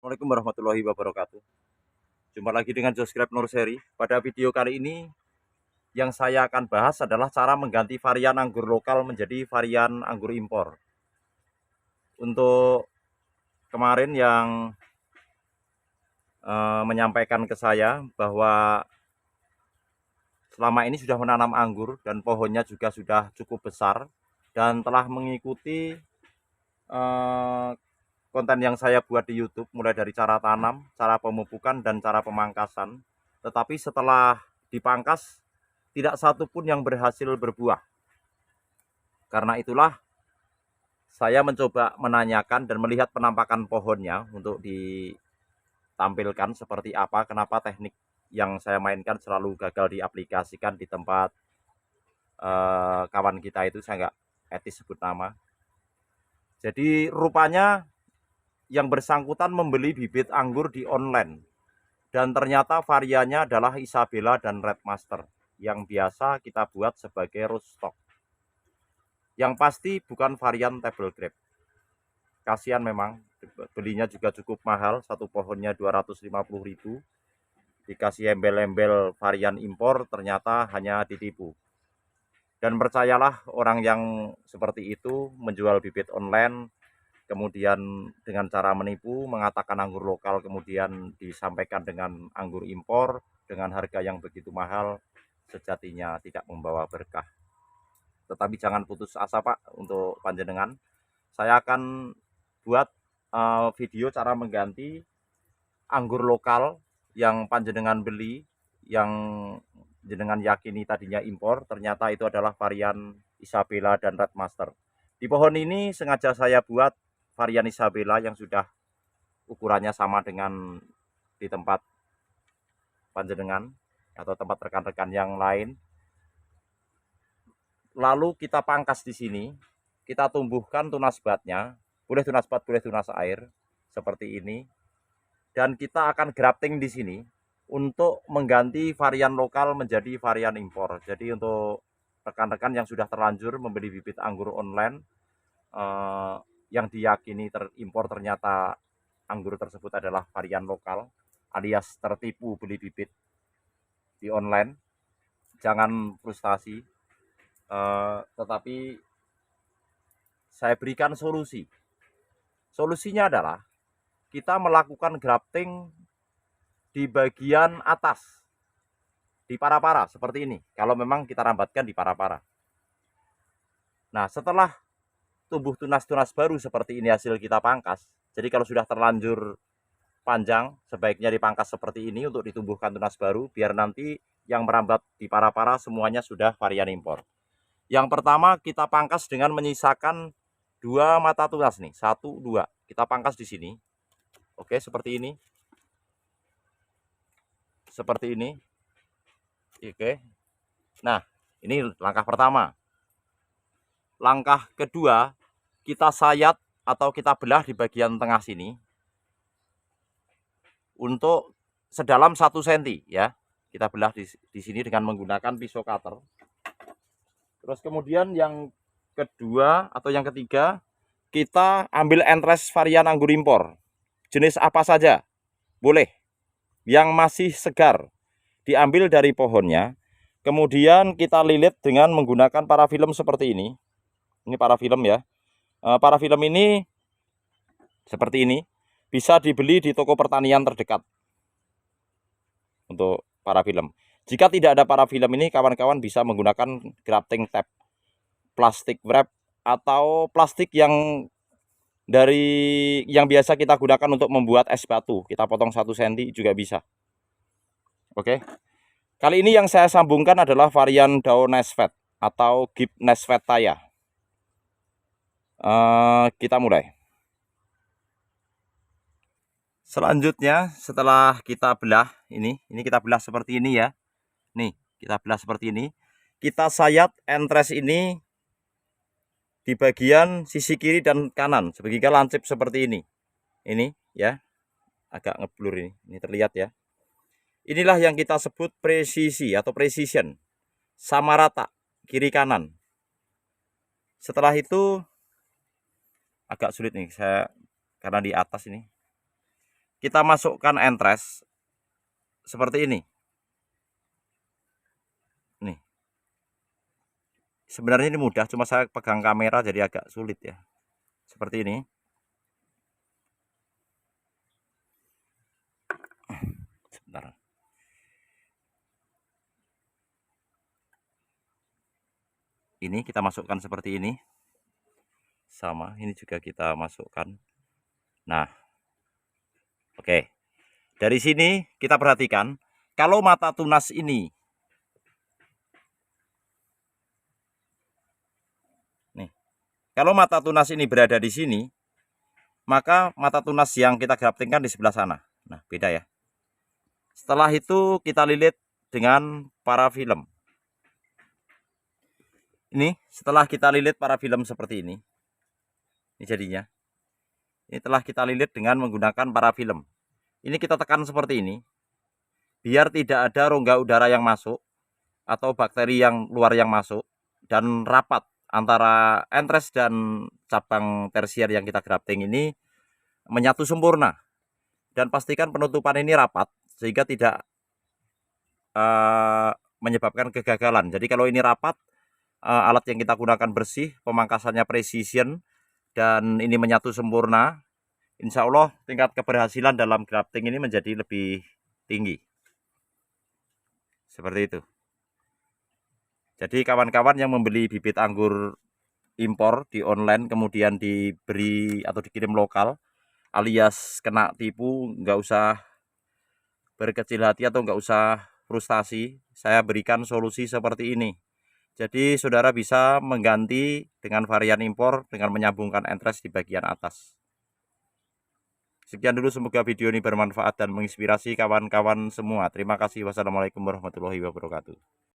Assalamualaikum warahmatullahi wabarakatuh. Jumpa lagi dengan Josgrab Nurseri. Pada video kali ini yang saya akan bahas adalah cara mengganti varian anggur lokal menjadi varian anggur impor. Untuk kemarin yang menyampaikan ke saya bahwa selama ini sudah menanam anggur dan pohonnya juga sudah cukup besar dan telah mengikuti eh, konten yang saya buat di YouTube, mulai dari cara tanam, cara pemupukan, dan cara pemangkasan. Tetapi setelah dipangkas, tidak satu pun yang berhasil berbuah. Karena itulah saya mencoba menanyakan dan melihat penampakan pohonnya untuk ditampilkan seperti apa, kenapa teknik yang saya mainkan selalu gagal diaplikasikan di tempat kawan kita itu, saya nggak etis sebut nama. Jadi rupanya yang bersangkutan membeli bibit anggur di online. Dan ternyata variannya adalah Isabella dan Red Master yang biasa kita buat sebagai rootstock. Yang pasti bukan varian table grape. Kasihan memang, belinya juga cukup mahal, satu pohonnya 250.000. Dikasih embel-embel varian impor, ternyata hanya ditipu. Dan percayalah, orang yang seperti itu menjual bibit online, kemudian dengan cara menipu mengatakan anggur lokal, kemudian disampaikan dengan anggur impor dengan harga yang begitu mahal, sejatinya tidak membawa berkah. Tetapi jangan putus asa Pak, untuk panjenengan saya akan buat video cara mengganti anggur lokal yang panjenengan beli, yang jenengan yakini tadinya impor, ternyata itu adalah varian Isabella dan Red Master. Di pohon ini sengaja saya buat varian Isabella yang sudah ukurannya sama dengan di tempat panjenengan atau tempat rekan-rekan yang lain. Lalu kita pangkas di sini, kita tumbuhkan tunas batnya, boleh tunas bat, boleh tunas air, seperti ini. Dan kita akan grafting di sini untuk mengganti varian lokal menjadi varian impor. Jadi untuk rekan-rekan yang sudah terlanjur membeli bibit anggur online, yang diyakini terimpor, ternyata anggur tersebut adalah varian lokal, alias tertipu beli bibit di online, jangan frustasi. Tetapi saya berikan solusi. Solusinya adalah kita melakukan grafting di bagian atas, di para-para seperti ini. Kalau memang kita rambatkan di para-para. Nah, setelah tumbuh tunas-tunas baru seperti ini hasil kita pangkas, jadi kalau sudah terlanjur panjang, sebaiknya dipangkas seperti ini untuk ditumbuhkan tunas baru, biar nanti yang merambat di para-para semuanya sudah varian impor. Yang pertama kita pangkas dengan menyisakan dua mata tunas nih, 1, 2. Kita pangkas di sini. Oke, seperti ini. Seperti ini. Oke. Nah, ini langkah pertama. Langkah kedua, kita sayat atau kita belah di bagian tengah sini untuk sedalam 1 cm ya. Kita belah di sini dengan menggunakan pisau cutter. Terus kemudian yang kedua atau yang ketiga, kita ambil entres varian anggur impor. Jenis apa saja boleh, yang masih segar diambil dari pohonnya. Kemudian kita lilit dengan menggunakan parafilm seperti ini. Ini parafilm ya. Parafilm ini seperti ini, bisa dibeli di toko pertanian terdekat untuk parafilm. Jika tidak ada parafilm ini, kawan-kawan bisa menggunakan grafting tape, plastik wrap, atau plastik yang biasa kita gunakan untuk membuat es batu. Kita potong 1 cm juga bisa. Oke. Kali ini yang saya sambungkan adalah varian Dao Nesvet atau Gip Nesvet Taya. Kita mulai. Selanjutnya setelah kita belah ini kita belah seperti ini ya. Nih, kita belah seperti ini. Kita sayat entres ini di bagian sisi kiri dan kanan sebagai lancip seperti ini. Ini ya. Agak ngeblur ini. Ini terlihat ya. Inilah yang kita sebut presisi atau precision. Sama rata kiri kanan. Setelah itu agak sulit nih saya karena di atas ini. kita masukkan entres seperti ini. Nih. Sebenarnya ini mudah, cuma saya pegang kamera jadi agak sulit ya. Seperti ini. Sebentar. Ini kita masukkan seperti ini. Sama, ini juga kita masukkan. Nah, oke. Dari sini kita perhatikan, kalau mata tunas ini, nih, kalau mata tunas ini berada di sini, maka mata tunas yang kita graftingkan di sebelah sana. Nah, beda ya. Setelah itu kita lilit dengan parafilm. Ini setelah kita lilit parafilm seperti ini jadinya. Ini telah kita lilit dengan menggunakan parafilm. Ini kita tekan seperti ini, biar tidak ada rongga udara yang masuk atau bakteri yang luar yang masuk, dan rapat antara entres dan cabang tersier yang kita grafting ini menyatu sempurna. Dan pastikan penutupan ini rapat sehingga tidak menyebabkan kegagalan. Jadi kalau ini rapat, alat yang kita gunakan bersih, pemangkasannya precision, dan ini menyatu sempurna, insya Allah tingkat keberhasilan dalam grafting ini menjadi lebih tinggi. Seperti itu. Jadi kawan-kawan yang membeli bibit anggur impor di online kemudian diberi atau dikirim lokal alias kena tipu, nggak usah berkecil hati atau nggak usah frustasi. Saya berikan solusi seperti ini. Jadi saudara bisa mengganti dengan varian impor dengan menyambungkan entres di bagian atas. Sekian dulu, semoga video ini bermanfaat dan menginspirasi kawan-kawan semua. Terima kasih. Wassalamualaikum warahmatullahi wabarakatuh.